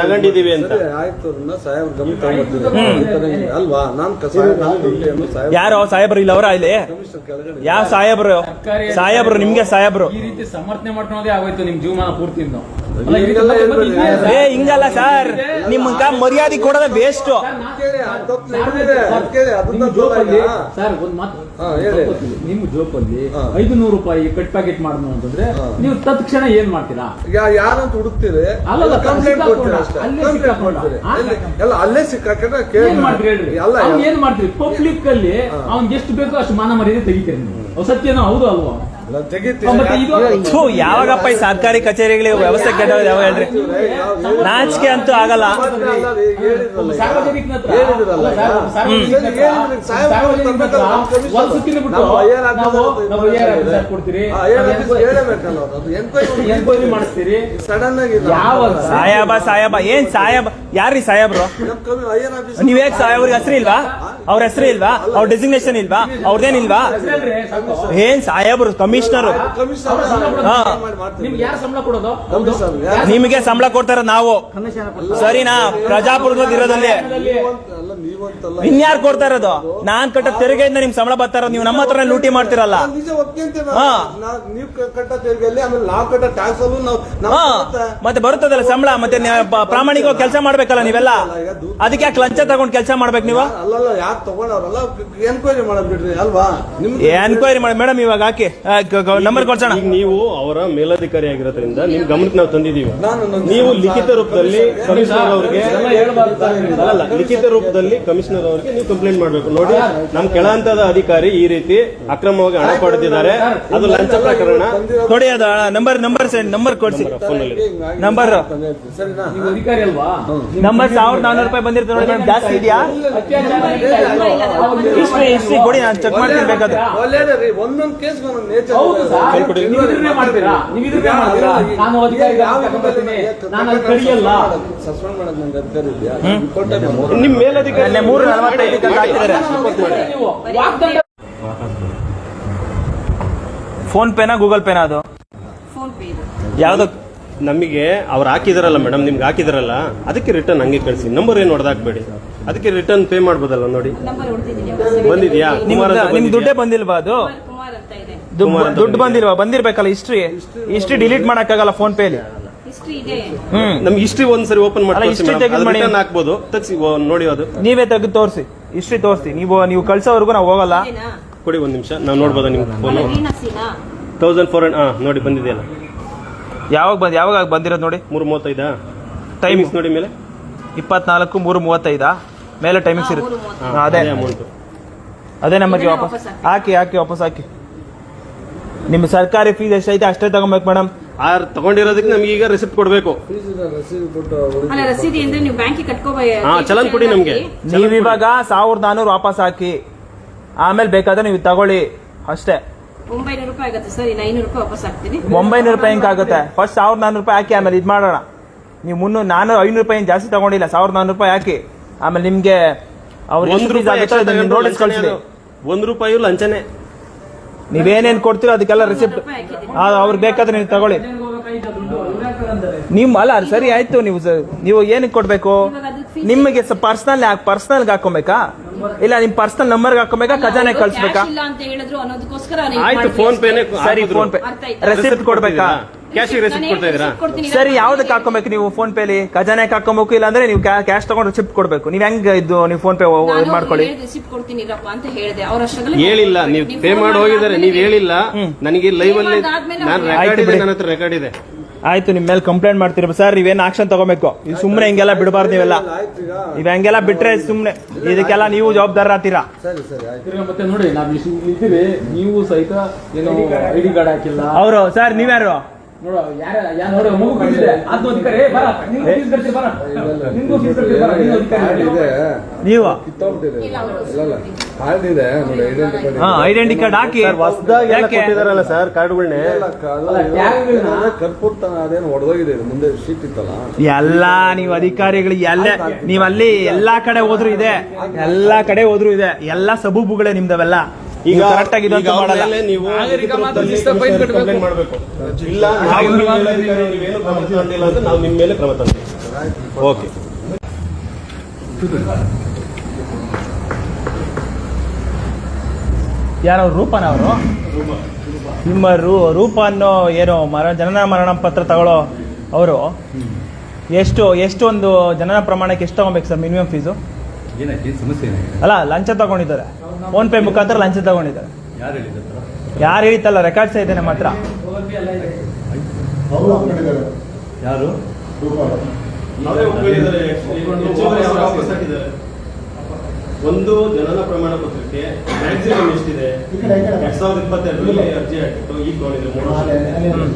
ತಗೊಂಡಿದೀವಿ ಅಂತ. ಯಾರು ಸಾಹೇಬ್ರು ಇಲ್ಲ ಅವರ ಇಲ್ಲಿ ಯಾವ ಸಾಹೇಬ್ರು ನಿಮ್ಗೆ ಸಾಹೇಬ್ರು ಈ ರೀತಿ ಸಮರ್ಥನೆ ಮಾಡ್ಕೊಳ್ಳೋದೇ ಆಗೋಯ್ತು ನಿಮ್ ಜೀವಮಾನ ಪೂರ್ತಿ. ಹಿಂಗಲ್ಲ ಸರ್, ನಿಮ್ಗ ಮರ್ಯಾದೆ ಕೊಡೋದ ವೇಸ್ಟ್. ನಿಮ್ ಜೋಪಲ್ಲಿ 500 ರೂಪಾಯಿ ಕಟ್ ಪ್ಯಾಕೆಟ್ ಮಾಡೋಣ ಅಂತಂದ್ರೆ ನೀವು ತತ್ಕ್ಷಣ ಏನ್ ಮಾಡ್ತೀರಾ? ಯಾರಂತ ಹುಡುಕ್ತೀರಿ? ಅಲ್ಲೇ ಸಿಕ್ಕಾಕೊಂಡ್ರೆ ಏನ್ ಮಾಡ್ತೀರಿ? ಪಬ್ಲಿಕ್ ಅಲ್ಲಿ ಅವ್ನ್ಗೆ ಎಷ್ಟು ಬೇಕೋ ಅಷ್ಟು ಮಾನ ಮರ್ಯಾದೆ ತೆಗಿತೀರಿ ನೀವು. ಸತ್ಯನೋ ಹೌದು ಅಲ್ವಾ? ಯಾವಾಗಪ್ಪ ಈ ಸರ್ಕಾರಿ ಕಚೇರಿಗಳಿಗೆ ವ್ಯವಸ್ಥೆ ಕೆಟ್ಟ ಯಾವಾಗ ಹೇಳ್ರಿ? ನಾಚಿಕೆ ಅಂತೂ ಆಗಲ್ಲ. ಸಾಯಬ ಏನ್ ಸಾಯಬ? ಯಾರ್ರೀ ಸಾಹೇಬ್ರು? ನೀವೇಕ್ ಸಾಹೇಬ್ರಿಗೆ ಹೆಸರು ಇಲ್ವಾ? ಅವ್ರ ಹೆಸರು ಇಲ್ವಾ? ಅವ್ರ ಡೆಸಿಗ್ನೇಷನ್ ಇಲ್ವಾ? ಅವ್ರದೇನಿಲ್ವಾ? ಏನ್ ಸಾಹೇಬ್ರು? ಕಮಿಷನರ್. ನಿಮಗೆ ಸಂಬಳ ಕೊಡ್ತಾರ ನಾವು ಸರಿನಾ? ಪ್ರಜಾಪ್ರಭುತ್ವ ಇರೋದಲ್ಲಿ ಇನ್ಯಾರು ಕೊಡ್ತಾ ಇರೋದು? ನಾನ್ ಕಟ್ಟ ತೆರಿಗೆಯಿಂದ ನಿಮ್ ಸಂಬಳ ಬರ್ತಾ ಇರೋದು. ನೀವು ನಮ್ಮ ಹತ್ರ ಲೂಟಿ ಮಾಡ್ತಿರಲ್ಲ. ಮತ್ತೆ ಬರುತ್ತದಲ್ಲ ಸಂಬಳ. ಮತ್ತೆ ಪ್ರಾಮಾಣಿಕವಾಗಿ ಕೆಲಸ ಮಾಡ್ಬೇಕಲ್ಲ ನೀವೆಲ್ಲ. ಅದಕ್ಕೆ ಯಾಕೆ ಲಂಚ ತಗೊಂಡ್ ಕೆಲಸ ಮಾಡ್ಬೇಕು ನೀವು? ಎನ್ಕ್ವೈರಿ ಮಾಡಿ ಮೇಡಮ್. ಇವಾಗ ಹಾಕಿ ನಂಬರ್ ಕೊಡ್ಸೋಣ. ನೀವು ಅವರ ಮೇಲಧಿಕಾರಿ ಆಗಿರೋದ್ರಿಂದ ನಿಮ್ ಗಮನಕ್ಕೆ ನಾವು ತಂದಿದ್ದೀವಿ. ನೀವು ಲಿಖಿತ ರೂಪದಲ್ಲಿ ಕಮಿಷನರ್ ಅವರಿಗೆ ಲಿಖಿತ ರೂಪದಲ್ಲಿ ಕಮಿಷನರ್ ಅವರಿಗೆ ನೀವು ಕಂಪ್ಲೇಂಟ್ ಮಾಡಬೇಕು. ನೋಡಿ, ನಮ್ ಕೆಳ ಹಂತದ ಅಧಿಕಾರಿ ಈ ರೀತಿ ಅಕ್ರಮವಾಗಿ ಹಣ ಪಡೆದಿದ್ದಾರೆ, ಅದು ಲಂಚ ಪ್ರಕರಣ. ನೋಡಿ ಅದ ನಂಬರ್ ಕೊಡ್ಸಿ. ನಂಬರ್ ಅಧಿಕಾರಿ ಅಲ್ವಾ? ನಂಬರ್ 1400 ರೂಪಾಯಿ ಬಂದಿರ್ತದೆ ನೋಡಿ ಮೇಡಮ್. ಜಾಸ್ತಿ ಇದೆಯಾ? ಹಿಸ್ಟ್ರಿ ಕೊಡಿ, ನಾನು ಚೆಕ್ ಮಾಡ್ತೀನಿ ಬೇಕಾದ್ರೆ. ಒಂದೊಂದು ಕೇಸ್ ನಿಮ್ ಮೇಲಧಿಕಾರಿ 345 ಹಾಕಿದ್ದಾರೆ. ಫೋನ್ ಪೇನಾ ಗೂಗಲ್ ಪೇನಾ? ಅದು ಯಾವ್ದು? ನಮಗೆ ಅವ್ರು ಹಾಕಿದಾರಲ್ಲ ಮೇಡಮ್, ನಿಮ್ಗೆ ಹಾಕಿದಾರಲ್ಲ, ಅದಕ್ಕೆ ರಿಟರ್ನ್ ಹಂಗೆ ಕಳಿಸಿ. ನಂಬರ್ ಏನು ಹೊಡೆದಾಕ್ಬೇಡಿ, ಅದಕ್ಕೆ ರಿಟರ್ನ್ ಪೇ ಮಾಡ್ಬೋದಲ್ಲ. ನೋಡಿ ಬಂದಿದ್ಯಾ? ನಿಮ್ ದುಡ್ಡೇ ಬಂದಿಲ್ವಾ? ಅದು ದುಡ್ಡು ಬಂದಿಲ್ವಾ? ಬಂದಿರ್ಬೇಕಲ್ಲ. ಹಿಸ್ಟ್ರಿ ಡಿಲೀಟ್ ಮಾಡಕ್ಕಾಗಲ್ಲ ಫೋನ್ ಪೇ ಅಲ್ಲಿ. ನಮ್ಗೆ ಹಿಸ್ಟ್ರಿ ಒಂದ್ಸರಿ ಓಪನ್ ಮಾಡಿ ಹಾಕ್ಬೋದು. ತೆಗ್ಸಿ ನೋಡಿ, ಅದು ನೀವೇ ತೆಗೆದು ತೋರಿಸಿ. ಹಿಸ್ಟ್ರಿ ತೋರಿಸಿ. ನೀವು ಕಳ್ಸೋವರೆಗೂ ನಾವು ಹೋಗಲ್ಲ. ಕೊಡಿ ಒಂದ್ ನಿಮಿಷ, ನಾವು ನೋಡ್ಬೋದಾ ನಿಮ್ ಫೋನ್? 1400 ನೋಡಿ ಬಂದಿದೆಯಲ್ಲ. ಯಾವಾಗ ಬಂದಿರೋದು ನೋಡಿ? 3:35 ಟೈಮಿಂಗ್ಸ್ ನೋಡಿ. ಮೇಲೆ 24 3:35 ಮೇಲೆ ಟೈಮಿಂಗ್ಸ್ ಇರುತ್ತೆ. ಅದೇ ಅಮೌಂಟ್, ಅದೇ ನಮಗೆ ವಾಪಸ್ ಹಾಕಿ ವಾಪಸ್ ಹಾಕಿ. ನಿಮ್ ಸರ್ಕಾರಿ ಫೀಸ್ ಎಷ್ಟೈತೆ ಅಷ್ಟೇ ತಗೊಬೇಕು ಮೇಡಮ್. ತಗೊಂಡಿರೋದಕ್ಕೆ ನಮ್ಗೆ ಈಗ ರೆಸಿಪ್ಟ್ ಕೊಡ್ಬೇಕು. ಚಲನ್ ಕೊಡಿ ನಮ್ಗೆ. ನೀವ್ ಇವಾಗ 1400 ವಾಪಸ್ ಹಾಕಿ, ಆಮೇಲೆ ಬೇಕಾದ್ರೆ ನೀವು ತಗೊಳ್ಳಿ ಅಷ್ಟೇ. 900 ರೂಪಾಯಿ ಆಗುತ್ತೆ ಸರ್. 900 ರೂಪಾಯಿ ವಾಪಸ್ ಹಾಕ್ತೀನಿ. 900 ರೂಪಾಯಿ ಹೆಂಗಾಗುತ್ತೆ? ಫಸ್ಟ್ 1400 ರೂಪಾಯಿ ಹಾಕಿ, ಆಮೇಲೆ ಇದ್ ಮಾಡೋಣ. ನೀವು 500 ರೂಪಾಯಿ ಜಾಸ್ತಿ ತಗೊಂಡಿಲ್ಲ. 1400 ರೂಪಾಯಿ ಹಾಕಿ, ಆಮೇಲೆ ನಿಮ್ಗೆ ನೋಟಿಸ್ ಕಳಿಸಿ. 1 ರೂಪಾಯಿ ಲಂಚನೆ. ನೀವೇನೇನ್ ಕೊಡ್ತೀರೋ ಅದಕ್ಕೆಲ್ಲ ರಿಸಿಪ್ಟ್ ಅವ್ರಿಗೆ ಬೇಕಾದ್ರೆ ನೀವು ತಗೊಳ್ಳಿ. ನಿಮ್ ಅಲ್ಲ ಸರಿ ಆಯ್ತು. ನೀವು ಏನಕ್ಕೆ ಕೊಡ್ಬೇಕು? ನಿಮಗೆ ಪರ್ಸನಲ್ ಹಾಕೊಬೇಕಾ? ಇಲ್ಲ ನಿಮ್ ಪರ್ಸನಲ್ ನಂಬರ್ ಹಾಕೊಬೇಕಾ? ಖಜಾನೆ ಕಳ್ಸ್ಬೇಕಾ? ಆಯ್ತು, ಫೋನ್ ಪೇನೆ. ಸರಿ, ಫೋನ್ ಪೇ ರೆಸಿಪ್ಟ್ ಕೊಡ್ಬೇಕಾ? ಕ್ಯಾಶ್ ರೆಸಿಪ್ಟ್ ಕೊಡ್ತಾ ಇದ್ದೀರಾ? ಸರಿ, ಯಾವ್ದಕ್ಕೆ ಹಾಕೊಬೇಕು ನೀವು? ಫೋನ್ ಪೇಲಿ ಖಜಾನೆಗೆ ಹಾಕೊಬೇಕು, ಇಲ್ಲ ಅಂದ್ರೆ ನೀವು ಕ್ಯಾಶ್ ತಗೊಂಡು ರಿಸಿಪ್ಟ್ ಕೊಡ್ಬೇಕು. ನೀವ್ ಹೆಂಗ್ ನೀವು ಫೋನ್ ಪೇ ಮಾಡ್ಕೊಳ್ಳಿ? ಹೇಳಿಲ್ಲ, ನೀವು ಪೇ ಮಾಡಿ ಹೋಗಿದ್ದಾರೆ, ನೀವ್ ಹೇಳಿಲ್ಲ ನನಗೆ ಲೈವ್ ಅಲ್ಲಿ. ನಾನು ನನ್ನ ಹತ್ರ ರೆಕಾರ್ಡ್ ಇದೆ. ಆಯ್ತು, ನಿಮ್ ಮೇಲೆ ಕಂಪ್ಲೇಂಟ್ ಮಾಡ್ತೀರಿ ಸರ್. ನೀವೇನ್ ಆಕ್ಷನ್ ತಗೋಬೇಕು. ಇದು ಸುಮ್ನೆ ಹಿಂಗೆಲ್ಲ ಬಿಡಬಾರ್ದು. ನೀವೆಲ್ಲ ಹಂಗೆಲ್ಲ ಬಿಟ್ರೆ ಸುಮ್ನೆ ಇದಕ್ಕೆಲ್ಲ ನೀವು ಜವಾಬ್ದಾರ ಆಗ್ತೀರಾ. ಮತ್ತೆ ನೋಡಿ, ನಾವು ಇದ್ದೀವಿ, ನೀವು ಸಹಿತ ಏನೋ ಐಡಿ ಕಾರ್ಡ್ ಹಾಕಿಲ್ಲ. ಅವರು ಸರ್ ನೀವ್ಯಾರು? ನೀವು ಐಡೆಂಟಿ ಕಾರ್ಡ್ ಹಾಕಿ. ಕೊಟ್ಟಿದಾರಲ್ಲ ಸರ್ ಕಾರ್ಡ್ಗಳನ್ನ. ಹೊಡೆದೋಗಿದೆ, ಮುಂದೆ ಶೀಟ್ ಇತ್ತಲ್ಲ. ಎಲ್ಲಾ ನೀವು ಅಧಿಕಾರಿಗಳು ನೀವಲ್ಲಿ ಎಲ್ಲಾ ಕಡೆ ಹೋದ್ರು ಇದೆ. ಎಲ್ಲಾ ಸಬೂಬುಗಳೇ ನಿಮ್ದವೆಲ್ಲ. ಈಗ ಕರೆಕ್ಟ್ ಆಗಿ ನೀವು ಕಂಪ್ಲೇಂಟ್ ಮಾಡಬೇಕು. ಇಲ್ಲ, ನಾವು ನಿಮ್ಮ ಮೇಲೆ ಕ್ರಮ ತಂದ್ವಿ. ಓಕೆ. ಯಾರು ರೂಪನ ಅವರು? ನಿಮ್ಮ ರೂಪ ಅನ್ನೋ ಏನೋ ಜನನ ಮರಣ ಪತ್ರ ತಗೊಳ್ಳೋ ಅವರು ಎಷ್ಟು ಒಂದು ಜನನ ಪ್ರಮಾಣಕ್ಕೆ ಎಷ್ಟು ತಗೊಬೇಕು ಸರ್ ಮಿನಿಮಮ್ ಫೀಸು? ಏನಕ್ಕೆ ಸಮಸ್ಯೆ ಏನಾಗಿದೆ? ಅಲ್ಲ, ಲಂಚ ತಗೊಂಡಿದ್ದಾರೆ, ಫೋನ್ ಪೇ ಮುಖಾಂತರ ಲಂಚ ತಗೊಂಡಿದ್ದಾರೆ. ಯಾರು ಹೇಳಿದ್ರು? ಯಾರು ಹೇಳಿತ್ತಲ್ಲ, ರೆಕಾರ್ಡ್ಸ್ ಇದೆ ನಮ್ಮ ಹತ್ರ. ಯಾರು? ಅವರೇ ಒಪ್ಕೊಂಡಿದ್ದಾರೆ. ಹೆಚ್ಚುವರಿ ಅವರು ವಾಪಸ್ ಹಾಕಿದ್ದಾರೆ. ಒಂದು ಜನನ ಪ್ರಮಾಣ ಪತ್ರಕ್ಕೆ ಮ್ಯಾಕ್ಸಿಮಮ್ ಎಷ್ಟಿದೆ? 2022ರಲ್ಲಿ ಅರ್ಜಿ ಹಾಕಿತ್ತು, ಈಗ ತಗೊಂಡಿದ್ರು 3 ವರ್ಷ.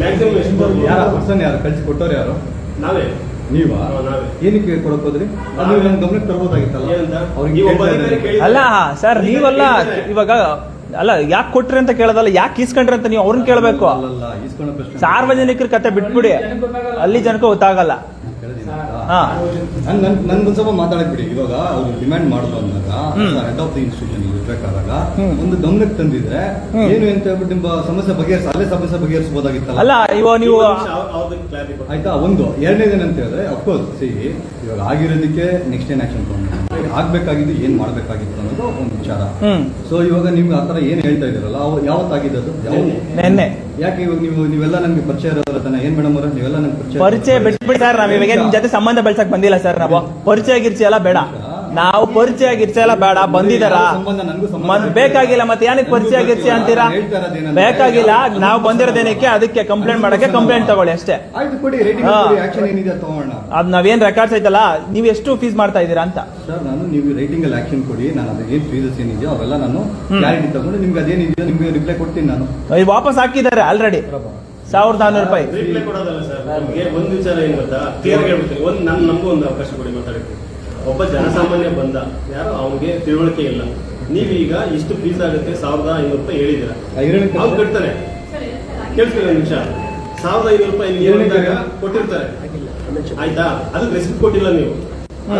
ಮ್ಯಾಕ್ಸಿಮಮ್ ಎಷ್ಟು ಬರ್ಬೋದು? ಯಾರ ಪರ್ಸನ್ ಯಾರು ಕಳ್ಸಿ ಕೊಟ್ಟವ್ರು ಯಾರು? ನಾವೇ. ನೀವಾ? ನಾವೇ. ಏನಕ್ಕೆ ಕೊಡಕ್ ಹೋದ್ರಿ? ಅದು ನಮ್ ಗಮನಕ್ಕೆ ತರ್ಬೋದಾಗಿತ್ತಲ್ಲ. ಏನಂತ? ಅವ್ರಿಗೆ ಈ ಒಬ್ಬ ಅಧಿಕಾರಿ ಕೇಳಿದ್ರೆ- ಅಲ್ಲ ಸರ್, ನೀವಲ್ಲ ಇವಾಗ ಅಲ್ಲ ಯಾಕೆ ಕೊಟ್ರಿ ಅಂತ ಕೇಳೋದಲ್ಲ, ಯಾಕೆ ಇಸ್ಕೊಂಡ್ರಿ ಅಂತ ನೀವು ಅವ್ರನ್ನ ಕೇಳಬೇಕು. ಅಲ್ಲಲ್ಲ, ಇಸ್ಕೊಳ್ಳೋ ಪ್ರಶ್ನೆ ಸಾರ್ವಜನಿಕರ ಕತೆ ಬಿಟ್ಬಿಡಿ, ಅಲ್ಲಿ ಜನಕ್ಕೆ ಗೊತ್ತಾಗಲ್ಲ. ಹಾ, ನನ್ಗೊಂದ್ ಸ್ವಲ್ಪ ಮಾತಾಡಕ್ ಬಿಡಿ. ಇವಾಗ ಅವ್ರು ಡಿಮ್ಯಾಂಡ್ ಮಾಡೋದು ಅಂದಾಗ ಹೆಡ್ ಆಫ್ ದಿ ಇನ್ಸ್ಟಿಟ್ಯೂಷನ್ ಇರ್ಬೇಕಾದಾಗ ಒಂದು ಗಮನಕ್ಕೆ ತಂದಿದ್ರೆ ಏನು ಅಂತ ಹೇಳ್ಬಿಟ್ಟು ನಿಮ್ಮ ಸಮಸ್ಯೆ ಅಲ್ಲೇ ಸಮಸ್ಯೆ ಬಗೆಹರಿಸಬಹುದಾಗಿತ್ತಲ್ಲ. ಅಲ್ಲ ಇವಾಗ ನೀವು ಅವ್ರದ್ದು clarity ಕೊಡಿ. ಆಯ್ತಾ? ಒಂದು ಎರಡನೇದೇನಂತ ಹೇಳಿದ್ರೆ ಅಫ್ಕೋರ್ಸ್ ಇವಾಗ ಆಗಿರೋದಕ್ಕೆ ನೆಕ್ಸ್ಟ್ ಏನ್ ಆಕ್ಷನ್ ತಗೊಂಡು ಆಗ್ಬೇಕಾಗಿದ್ದು ಏನ್ ಮಾಡ್ಬೇಕಾಗಿತ್ತು ಅನ್ನೋದು ಒಂದು ವಿಚಾರ. ಸೊ ಇವಾಗ ನಿಮ್ಗೆ ಆತರ ಏನ್ ಹೇಳ್ತಾ ಇದ್ದೀರಲ್ಲ, ಯಾವತ್ತಾಗಿದ್ದು? ನೆನ್ನೆ. ಯಾಕೆ ಇವಾಗ ನೀವೆಲ್ಲ ನಮ್ಗೆ ಪರಿಚಯ ಇರೋದ್ರ ತಾನೆ? ಏನ್ ಮೇಡಮ್ ಅವ್ರ ನೀವೆಲ್ಲ ನಮ್ಗೆ ಪರಿಚಯ ಬಿಟ್ಬಿಡಿ ಸರ್, ನಾವ್ ಇವಾಗ ನಿಮ್ ಜೊತೆ ಸಂಬಂಧ ಬೆಳ್ಸಕ್ ಬಂದಿಲ್ಲ ಸರ್. ನಾವು ಪರಿಚಯ ಗಿರ್ಚಿ ಎಲ್ಲ ಬೇಡ, ನಾವು ಪರಿಚಯ ಗಿರ್ಚಿ ಎಲ್ಲ ಬೇಡ. ಬಂದಿದಾರ ಬೇಕಾಗಿಲ್ಲ, ಮತ್ತೆ ಏನಕ್ಕೆ ಪರಿಚಯ ಗಿರ್ಚಿ ಅಂತೀರಾ? ಬೇಕಾಗಿಲ್ಲ, ನಾವು ಬಂದಿರೋದೇನಕ್ಕೆ, ಅದಕ್ಕೆ ಕಂಪ್ಲೇಂಟ್ ಮಾಡಕ್ಕೆ ಕಂಪ್ಲೇಂಟ್ ತಗೊಳ್ಳಿ ಅಷ್ಟೇ. ಆಯ್ತು, ಕೊಡಿ ಆಕ್ಷನ್ ಏನಿದೆ ತಗೋಣ. ಅದ್ ನಾವೇನ್ ರೆಕಾರ್ಡ್ಸ್ ಐತಲ್ಲ, ನೀವ್ ಎಷ್ಟು ಫೀಸ್ ಮಾಡ್ತಾ ಇದೀರಾ ಅಂತ ಸರ್. ನೀವು ರೈಟಿಂಗ್ ಅಲ್ಲಿ ಆಕ್ಷನ್ ಕೊಡಿ, ನಾನು ಅದು ಏನ್ ಫೀಸಸ್ ಏನಿದೆಯೋ ಅವೆಲ್ಲ ನಾನು ಕ್ಲಾರಿಟಿ ತಗೊಂಡು ನಿಮ್ಗೆ ಅದೇನಿದೆಯೋ ನಿಮ್ಗೆ ರಿಪ್ಲೈ ಕೊಡ್ತೀನಿ ನಾನು. ವಾಪಸ್ ಹಾಕಿದ್ದಾರೆ ಆಲ್ರೆಡಿ 1400 ರೂಪಾಯಿ. ರಿಪ್ಲೈ ಕೊಡೋದಲ್ಲ ಸರ್, ನಮ್ಗೆ ಒಂದು ವಿಚಾರ ಏನ್ ಗೊತ್ತಾ, ಕ್ಲಿಯರ್ ಹೇಳ್ಬಿಡ್ತೀನಿ. ನಮಗೂ ಒಂದು ಅವಕಾಶ ಕೊಡಿ ಮಾತಾಡಕ್ಕೆ. ಒಬ್ಬ ಜನಸಾಮಾನ್ಯ ಬಂದ, ಯಾರು ಅವನಿಗೆ ತಿಳುವಳಿಕೆ ಇಲ್ಲ. ನೀವೀಗ ಇಷ್ಟು ಫೀಸ್ ಆಗುತ್ತೆ 1500 ರೂಪಾಯಿ ಹೇಳಿದಿರ, ಅವ್ರು ಕಟ್ತಾರೆ. ಕೇಳಿಸ್ಕೊಳ್ಳಿ ಒಂದು ನಿಮಿಷ. 1500 ರೂಪಾಯಿ ನೀವು ಕೊಟ್ಟಿರ್ತಾರೆ, ಆಯ್ತಾ? ಅದಕ್ಕೆ ರೆಸಿಪ್ಟ್ ಕೊಟ್ಟಿಲ್ಲ ನೀವು,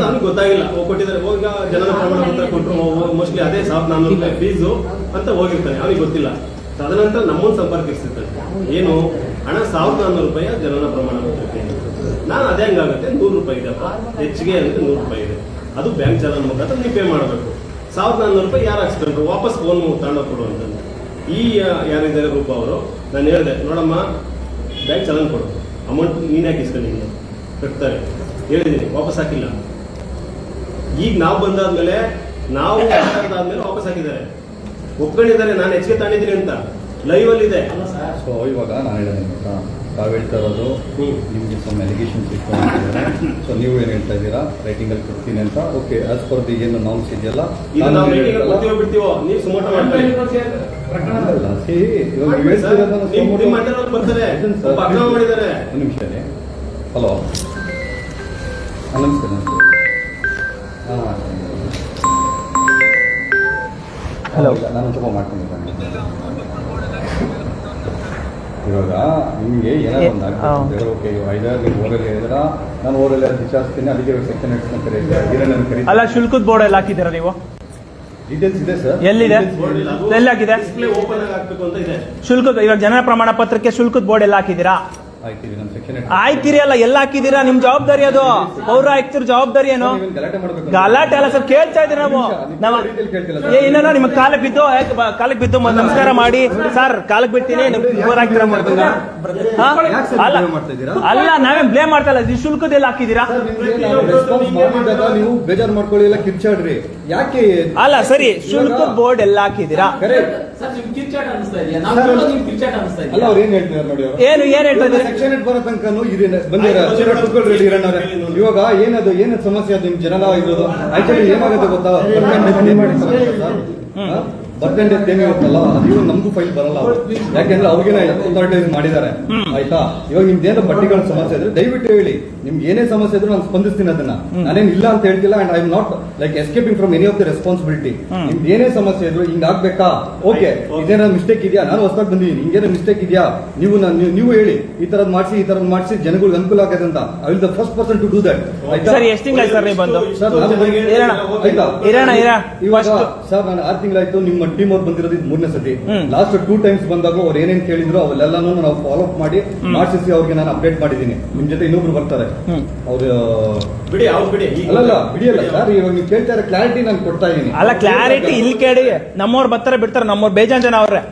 ಅವ್ನಿಗೆ ಗೊತ್ತಾಗಿಲ್ಲ. ಕೊಟ್ಟಿದ್ದಾರೆ, ಹೋಗ ಜನನ ಪ್ರಮಾಣ ಪತ್ರ ಕೊಟ್ಟರು, ಮೋಸ್ಟ್ಲಿ ಅದೇ 1400 ರೂಪಾಯಿ ಫೀಸು ಅಂತ ಹೋಗಿರ್ತಾನೆ, ಅವ್ನಿಗೆ ಗೊತ್ತಿಲ್ಲ. ತದನಂತರ ನಮ್ಮನ್ನು ಸಂಪರ್ಕಿಸ್ತಿರ್ತಾರೆ, ಏನು ಹಣ 1400 ರೂಪಾಯಿ ಜನನ ಪ್ರಮಾಣ ಪತ್ರಕ್ಕೆ. ನಾನು ಅದೇ ಹಂಗಾಗುತ್ತೆ, 100 ರೂಪಾಯಿ ಇದೆಯಪ್ಪ, ಹೆಚ್ಚಿಗೆ ಅಂದ್ರೆ 100 ರೂಪಾಯಿ ಇದೆ, ಅದು ಬ್ಯಾಂಕ್ ಚಲನ್ ಮುಖಾಂತರ ನೀವು ಪೇ ಮಾಡಬೇಕು. 1400 ರೂಪಾಯಿ ಯಾರು ಹಾಕ್ಸ್ಕೊಂಡ್ರು, ವಾಪಸ್ ಫೋನ್ ತಗೊಂಡೋಗಿ ಕೊಡು ಅಂತಂದು. ಈ ಯಾರಿದ್ದಾರೆ ರೂಪ ಅವರು, ನಾನು ಹೇಳಿದೆ, ನೋಡಮ್ಮ ಬ್ಯಾಂಕ್ ಚಲನ್ ಕೊಡು, ಅಮೌಂಟ್ ನೀನು ಯಾಕೆ ಇಸ್ಕೊಂಡಿದ್ದೀನಿ ಕಟ್ತಾರೆ ಹೇಳಿದ್ದೀನಿ, ವಾಪಸ್ ಹಾಕಿಲ್ಲ. ಈಗ ನಾವು ಬಂದಾದ್ಮೇಲೆ, ನಾವು ಮಾತಾಡ್ದಾದ್ಮೇಲೆ ವಾಪಸ್ ಹಾಕಿದ್ದಾರೆ, ಒಪ್ಕೊಂಡಿದ್ದಾರೆ ನಾನು ಹೆಚ್ಚಿಗೆ ತಾಂಡಿದ್ದೀನಿ ಅಂತ ಲೈವ್ ಅಲ್ಲಿ ಇದೆ. ಸೊ ಇವಾಗ ನಾನು ಹೇಳಿದ್ದೀನಿ, ತಾವು ಹೇಳ್ತಾ ಇರೋದು ನಿಮ್ಗೆ ಸಮ್ ಎಲಿಗೇಷನ್ಸ್ ಇಟ್ಕೊಂಡಿದ್ದಾರೆ. ಸೊ ನೀವು ಏನ್ ಹೇಳ್ತಾ ಇದ್ದೀರಾ, ರೈಟಿಂಗ್ ಅಲ್ಲಿ ಕೊಡ್ತೀನಿ ಅಂತ. ಓಕೆ, ಆಸ್ ಪರ್ ದಿ ಏನು ನಾಮ್ಸ್ ಇದೆಯಲ್ಲ, ಇದು ನಾವು ರೈಟಿಂಗ್ ಅಲ್ಲಿ ಕೊಡ್ತೀವೋ ಬಿಡ್ತೀವೋ, ನೀವು ಸುಮೋಟ ಮಾಡ್ಕೊಳ್ಳಿ. ನಿಮ್ಮ ಮಂಡ್ಯದವ್ರು ಬರ್ತಾರೆ, ಅಕ್ರಮ ಮಾಡಿದ್ದಾರೆ. ಒಂದು ನಿಮಿಷ. ಹಲೋ, ನಮಸ್ತೆ. ಹಲೋ, ನಾನು ಸ್ವಲ್ಪ ಮಾಡ್ಕೊಂಡಿದ್ದೇನೆ. ಇವಾಗ ನಿಮಗೆ ಏನಾದ್ರು ಒಂದು ಆಗ್ತದೆ, ಓಕೆ ಐದಾರು ನೀವು ಓರಲ್ಲಿ ಹೇಳಿದ್ರ, ನಾನು ಓರಲ್ಲಿ ವಿಚಾರಿಸ್ತೀನಿ, ಅದಕ್ಕೆ ಸೆಕ್ಷನ್ ಕರೀತೀನಿ. ಅಲ್ಲ, ಶುಲ್ಕದ ಬೋರ್ಡ್ ಎಲ್ಲ ಹಾಕಿದ್ದೀರಾ ನೀವು? ಡೀಟೇಲ್ಸ್ ಇದೆ ಸರ್. ಎಲ್ಲಿದೆ? ಎಲ್ಲಿ ಹಾಕಿದೆ? ಡಿಸ್ಪ್ಲೇ ಓಪನ್ ಆಗಿ ಹಾಕ್ಬೇಕು ಅಂತ ಇದೆ. ಶುಲ್ಕದ ಇವಾಗ ಜನನ ಪ್ರಮಾಣ ಪತ್ರಕ್ಕೆ ಶುಲ್ಕದ ಬೋರ್ಡ್ ಎಲ್ಲ ಹಾಕಿದ್ದೀರಾ? ಆಯ್ತೀವಿ, ನಮ್ಮ ಸೆಕ್ಷನ್ ಆಯ್ತಿರಿ ಅಲ್ಲ, ಎಲ್ಲ ಹಾಕಿದ್ದೀರಾ? ನಿಮ್ ಜವಾಬ್ದಾರಿ ಅದು, ಪೌರ ಆಯುಕ್ತರ ಜವಾಬ್ದಾರಿ ಏನು? ಗಲಾಟೆ ಮಾಡ್ಬೇಕು. ಗಲಾಟೆ ಅಲ್ಲ ಸರ್, ಕೇಳ್ತಾ ಇದ್ದೀವಿ ನಾವು. ಏನ ನಿಮ್ ಕಾಲಕ್ಕೆ ಬಿದ್ದು ನಮಸ್ಕಾರ ಮಾಡಿ, ಸರ್ ಕಾಲಕ್ಕೆ ಬಿಡ್ತೀನಿ, ಅಲ್ಲ ನಾವೇನ್ ಬ್ಲೇಮ್ ಮಾಡ್ತಾ ಇಲ್ಲ. ಈ ಶುಲ್ಕದೆಲ್ಲ ಹಾಕಿದ್ದೀರಾ? ನೀವು ಬೇಜಾರು ಮಾಡ್ಕೊಳ್ಳಿ, ಎಲ್ಲ ಕಿರ್ಚಾಡ್ರಿ, ಯಾಕೆ? ಅಲ್ಲ ಸರಿ, ಶುಲ್ಕದ ಬೋರ್ಡ್ ಎಲ್ಲ ಹಾಕಿದ್ದೀರಾ? ಸರ್ ನಿಮ್ಗೆ ಕಿರ್ಚಾಟ ಅನಿಸ್ತಾ ಇದೆಯಾ? ನಾವು ನಿಮ್ಗೆ ಕಿರ್ಚಾಟ ಅನಿಸ್ತಾ ಅಲ್ಲ, ಇದೆಯಾ? ಅವ್ರು ಏನ್ ಹೇಳ್ತಿದ್ದಾರೆ ನೋಡಿ. ಏನ್ ಹೇಳ್ತಾ ಇದ್ದೀರಾ? ಸೆಕ್ಷನ್ 8 ಬರೋ ತನಕನೂ ಇವಾಗ ಏನದು ಸಮಸ್ಯೆ ಅದು ನಿಮ್ ಜನರ ಇರೋದು. ಆಕ್ಚುಲಿ ಏನಾಗುತ್ತೆ ಗೊತ್ತಾ, ಬರ್ತ್ ಡೇಟ್ ಏನ್ ಇರುತ್ತಲ್ಲ, ಅದು ನಮ್ಗೂ ಫೈಲ್ ಬರಲ್ಲ. ಯಾಕೆಂದ್ರೆ ಅವ್ರಿಗೇನ ಅಥಾರಿಟೈಸ್ ಮಾಡಿದ್ದಾರೆ, ಆಯ್ತಾ? ಇವಾಗ ನಿಮ್ದು ಏನೋ ಪರ್ಟಿಕ್ಯುಲರ್ ಸಮಸ್ಯೆ ಇದ್ರೆ ದಯವಿಟ್ಟು ಹೇಳಿ, ನಿಮ್ಗೆ ಏನೇ ಸಮಸ್ಯೆ ಇದ್ರು ನಾನು ಸ್ಪಂದಿಸ್ತೀನಿ. ಅದನ್ನ ನಾನೇನ್ ಇಲ್ಲ ಅಂತ ಹೇಳ್ತಿಲ್ಲ, and I am not like escaping from any of the responsibility. ನಿಮ್ದು ಏನೇ ಸಮಸ್ಯೆ ಇದ್ರು ಹಿಂಗ್ ಆಗ್ಬೇಕಾ, ಓಕೆ ಇದೇನೋ ಮಿಸ್ಟೇಕ್ ಇದೆಯಾ, ನಾನು ಹೊಸದಾಗಿ ಬಂದಿದ್ದೀನಿ, ಹಿಂಗೇನೋ ಮಿಸ್ಟೇಕ್ ಇದೆಯಾ, ನೀವು ಹೇಳಿ, ಈ ತರದ್ ಮಾಡಿಸಿ ಜನಗಳಿಗೆ ಅನುಕೂಲ ಆಗತ್ತೆ ಅಂತ. I will the first person to do that. Sir ಎಷ್ಟು ತಿಂಗಳಾಯ್ತು ಸರ್ ನೀವು ಬಂದು? ಸರ್ ನಾನು 6 ತಿಂಗಳಾಯ್ತು. ನಿಮ್ಮ ಟೀಮ್ ಅವ್ರು ಬಂದಿರೋದು ಇದು 3ನೇ ಸತಿ. ಹ್ಮ್. ಲಾಸ್ಟ್ 2 ಟೈಮ್ಸ್ ಬಂದಾಗ ಅವ್ರು ಏನೇನ್ ಕೇಳಿದ್ರು ಅವೆಲ್ಲನೂ ನಾವು ಫಾಲೋ ಅಪ್ ಮಾಡಿ ಮಾಡಿಸಿ ಅವ್ರಿಗೆ ನಾನು ಅಪ್ಡೇಟ್ ಮಾಡಿದ್ದೀನಿ. ನಿಮ್ ಜೊತೆ ಇನ್ನೊಬ್ರು ಬರ್ತಾರೆ ಅವ್ರು ಬಿಡಿ ಅವ್ರು ಬಿಡಿ ಈಗ ಅಲ್ಲಲ್ಲ ಬಿಡಿಯಲ್ಲ ಸರ್, ಇವಾಗ ನೀವು ಕೇಳ್ತಾ ಇರೋ ಕ್ಲಾರಿಟಿ ನಾನು ಕೊಡ್ತಾ ಇದೀನಿ. ಅಲ್ಲ ಕ್ಲಾರಿಟಿ ಇಲ್ಲಿ ಕೇಳಿ, ನಮ್ಮವ್ರು ಬರ್ತಾರೆ ಬಿಡ್ತಾರೆ, ನಮ್ಮವ್ರು ಬೇಜಾನ್ ಜನ ಅವ್ರೆ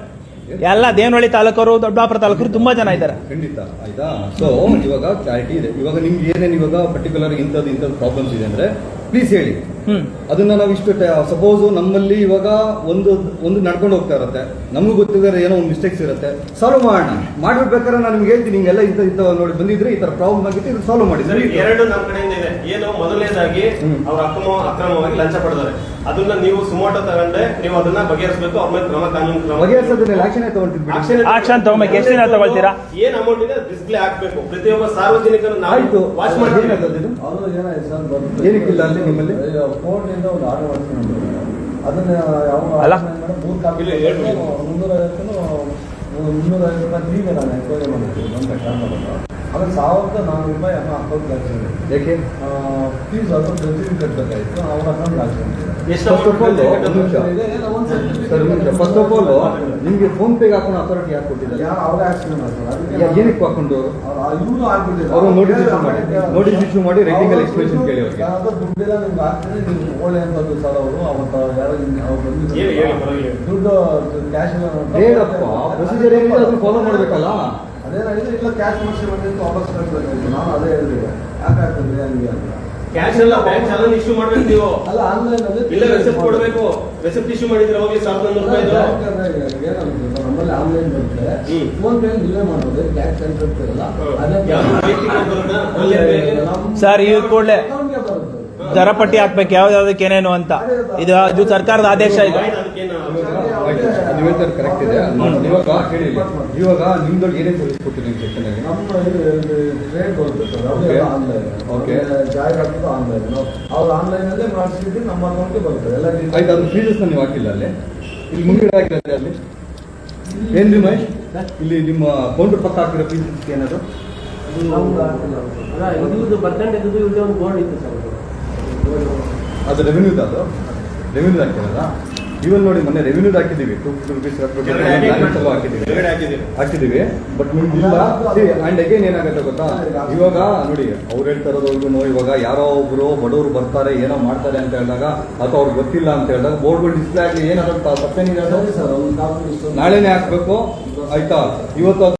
ಎಲ್ಲ ದೇವನಹಳ್ಳಿ ತಾಲೂಕರು ದೊಡ್ಡಬಳ್ಳಾಪುರ ತಾಲೂಕರು ತುಂಬಾ ಜನ ಇದ್ದಾರೆ. ಖಂಡಿತ ಆಯ್ತಾ. ಸೊ ಇವಾಗ ಕ್ಲಾರಿಟಿ ಇದೆ. ಇವಾಗ ನಿಮ್ಗೆ ಏನೇನು ಇವಾಗ ಪರ್ಟಿಕ್ಯುಲರ್ ಇಂಥದ್ದು ಪ್ರಾಬ್ಲಮ್ಸ್ ಇದೆ ಅಂದ್ರೆ ಪ್ಲೀಸ್ ಹೇಳಿ. ಅದನ್ನ ನಾವು ಇಷ್ಟು ಸಪೋಸ್ ನಮ್ಮಲ್ಲಿ ಇವಾಗ ಒಂದು ನಡ್ಕೊಂಡು ಹೋಗ್ತಾ ಇರುತ್ತೆ, ನಮಗೂ ಗೊತ್ತಿದ್ದಾರೆ ಏನೋ ಒಂದು ಮಿಸ್ಟೇಕ್ಸ್ ಇರುತ್ತೆ, ಸಾಲ್ವ್ ಮಾಡೋಣ. ಮಾಡ್ಬೇಕಾದ್ರೆ ನಾನು ನಿಮ್ಗೆ ಹೇಳ್ತೀನಿ ಹಿಂಗೆಲ್ಲ ಇಂಥ ನೋಡಿ ಬಂದಿದ್ರೆ ಈ ತರ ಪ್ರಾಬ್ಲಮ್ ಆಗಿತ್ತು, ಇದು ಸಾಲ್ವ್ ಮಾಡಿ. ಸರಿ, ಎರಡು ನಮ್ಮ ಕಡೆಯಿಂದ ಇದೆ. ಏನು ಮೊದಲನೇದಾಗಿ ಅವ್ರ ಅಕ್ರಮವಾಗಿ ಲಂಚ ಪಡೆದಾರೆ, ಅದನ್ನ ನೀವು ಸುಮೋಟೋ ತಗೊಂಡೆ, ನೀವು ಅದನ್ನ ಬಗೆಹರಿಸಬೇಕು. ಅವ್ರ ಮೇಲೆ ಕಾನೂನು ಕ್ರಮ ಬಗೆಹರಿಸೋದ್ರಲ್ಲಿ ಆಕ್ಷನ್ ತಗೊಂಡಿದ್ವಿ. ಆಕ್ಷನ್ ತಗೋಬೇಕು. ಎಷ್ಟು ದಿನ ತಗೊಳ್ತೀರಾ? ಏನ್ ಅಮೌಂಟ್ ಇದೆ ಡಿಸ್ಪ್ಲೇ ಹಾಕ್ಬೇಕು. ಪ್ರತಿಯೊಬ್ಬ ಸಾರ್ವಜನಿಕರು ಆಯ್ತು, ವಾಚ್ ಮಾಡ್ತೀವಿ. ಏನಕ್ಕಿಲ್ಲ ಅಲ್ಲಿ ನಿಮ್ಮಲ್ಲಿ ಫೋನ್ ಇಂದ ಒಂದು ಆರ್ಡರ್ ಮಾಡ್ಕೊಂಡು ಅದನ್ನ ಯಾವ ಅಲ್ಲ? 3 ಕಾಪಿ ಇಲ್ಲಿ ಹೇಳ್ಬಿಡಿ. 350 ರೂಪಾಯಿ ನೀವೇ ನಾನು ಎನ್ಕ್ವೈರಿ ಮಾಡಿದ್ವಿ ಅಂತ ಕಾರಣಕ್ಕೆ ಆಮೇಲೆ 1400 ರೂಪಾಯಿ ಅಮ್ಮ ಅಕೌಂಟ್ ಹಾಕ್ಸಿದ್ವಿ. ಯಾಕೆ ಫೀಸ್ ಅದು ಪ್ರತಿದಿನ ಕಟ್ಟಬೇಕಾಯ್ತು, ಅವ್ರ ಅಕೌಂಟ್ ಹಾಕ್ಸಿದ್ವಿ. ಫಸ್ಟ್ ಆಫ್ ಆಲ್ ನಿಮ್ಗೆ ಫೋನ್ ಪೇಗೆ ಹಾಕೊಂಡು ಅಥಾರಿಟಿ ಯಾಕೆ ಕೊಟ್ಟಿದ್ದಾರೆ? ಯಾರು ಅವ್ರೇ ಆಕ್ಸಿಡೆಂಟ್ ಮಾಡ್ತಾರೆ ಏನಕ್ಕೆ ಹಾಕೊಂಡು ಇವರು ಆಗ್ಬಿಟ್ಟಿದ್ದಾರೆ. ಅವರು ನೋಟಿಸ್ ಇಶ್ಯೂ ಮಾಡಿ ರೈಟಿಂಗ್ ಅಲ್ಲಿ ಎಕ್ಸ್ಪ್ಲೇಷನ್ ಕೇಳಿ ಅವ್ರಿಗೆ. ದುಡ್ಡೆಲ್ಲ ನಿಮ್ಗೆ ಹಾಕ್ತಾರೆ, ನೀವು ಒಳ್ಳೆ ಅಂತದ್ದು ಸರ್ ಅವರು ಅವತ್ತು ಯಾರೋ ಅವ್ರು ಬಂದಿದ್ರು ಹೇಳಿ, ಹೇಳಿ, ಪರವಾಗಿಲ್ಲ. ದುಡ್ಡು ಕ್ಯಾಶ್ ಹೇಳಪ್ಪ, ಪ್ರೊಸೀಜರ್ ಏನಿದೆ ಅದನ್ನ ಫಾಲೋ ಮಾಡ್ಬೇಕಲ್ಲ. ಅದೇನಾಗಿದೆ ಇಲ್ಲ ಕ್ಯಾಶ್ ಮಾಡಿಸಿ ಬಂದಿದ್ದು ವಾಪಸ್ ಕಳಿಸ್ಬೇಕಾಯ್ತು. ನಾನು ಅದೇ ಹೇಳಿದೆ ಯಾಕಾಗ್ತದೆ ಹಂಗೆ ಅಂತ. ಕ್ಯಾಶ್ ಎಲ್ಲ ಬ್ಯಾಂಕ್ ಚಾಲನ್ ಇಶ್ಯೂ ಮಾಡ್ಬೇಕು ನೀವು. ಅಲ್ಲ ಆನ್ಲೈನ್ ಅಲ್ಲಿ ಇಲ್ಲ ರೆಸಿಪ್ಟ್ ಕೊಡ್ಬೇಕು. ರೆಸಿಪ್ಟ್ ಇಶ್ಯೂ ಮಾಡಿದ್ರೆ ಹೋಗಿ 1400 ರೂಪಾಯಿ ನಮ್ಮಲ್ಲಿ ಆನ್ಲೈನ್ ಬರುತ್ತೆ, ಫೋನ್ ಪೇ ನೀವೇ ಮಾಡೋದು, ಕ್ಯಾಶ್ ಸೆಂಟರ್ ಇರ್ತಿರಲ್ಲ ಸರ್ ಈ ಕೂಡಲೇ ದರ ಪಟ್ಟಿ ಹಾಕ್ಬೇಕು ಯಾವ್ದಾವ್ದಕ್ಕೆ ಏನೇನು ಅಂತ. ಇದು ಸರ್ಕಾರದ ಆದೇಶ ಇದೆ. ನೀವು ಹೇಳ್ತಾರೆ ಕರೆಕ್ಟ್ ಇದೆ. ಇವಾಗ ಹೇಳಿ, ಇವಾಗ ನಿಮ್ದೊಳಗೆ ಏನೇ ಸರ್ವಿಸ್ ಕೊಟ್ಟಿದ್ದೀವಿ ಸೆಕ್ಷನ್ ಅಲ್ಲಿ? ನಮ್ಮ ಟ್ರೇಡ್ ಬರುತ್ತೆ ಸರ್, ಅವೆಲ್ಲ ಆನ್ಲೈನ್. ಓಕೆ, ಜಾಹೀರಾತು ಆನ್ಲೈನ್, ಅವ್ರು ಆನ್ಲೈನ್ ಅಲ್ಲೇ ಮಾಡಿಸಿದ್ರೆ ನಮ್ಮ ಅಕೌಂಟ್ಗೆ ಬರುತ್ತೆ ಎಲ್ಲ. ಆಯ್ತು, ಅದ್ರ ಫೀಸಸ್ ನೀವು ಹಾಕಿಲ್ಲ ಅಲ್ಲಿ? ಇಲ್ಲಿ ಮುಂದೆ ಹಾಕಿಲ್ಲ ಅಲ್ಲಿ ಏನ್ರಿ ಮಹೇಶ್? ಇಲ್ಲಿ ನಿಮ್ಮ ಕೌಂಟರ್ ಪಕ್ಕ ಹಾಕಿರೋ ಫೀಸಸ್ ಏನದು? ಅದು ರೆವೆನ್ಯೂದ, ಅದು ರೆವೆನ್ಯೂ ಹಾಕಿರಲ್ಲ. ಇವನ್ ನೋಡಿ ಮೊನ್ನೆ ರೆವೆನ್ಯೂ ಹಾಕಿದೀವಿ, 250 ರೂಪೀಸ್ ಹಾಕಿದೀವಿ. ಬಟ್ ನಿಮ್ಗಿಲ್ಲ. ಅಂಡ್ ಅಗೇನ್ ಏನಾಗುತ್ತೆ ಗೊತ್ತಾ, ಇವಾಗ ನೋಡಿ ಅವ್ರು ಹೇಳ್ತಾ ಇರೋದು, ಇವಾಗ ಯಾರೋ ಒಬ್ರು ಬಡವರು ಬರ್ತಾರೆ ಏನೋ ಮಾಡ್ತಾರೆ ಅಂತ ಹೇಳಿದಾಗ ಅಥವಾ ಅವ್ರಿಗೆ ಗೊತ್ತಿಲ್ಲ ಅಂತ ಹೇಳಿದಾಗ ಬೋರ್ಡ್ಗಳು ಡಿಸ್ಪ್ಲೇ ಆಗಲಿ ಏನಾಗುತ್ತೆ ತಪ್ಪೇನಿದೆ, ನಾಳೆನೇ ಹಾಕ್ಬೇಕು ಆಯ್ತಾ. ಇವತ್ತು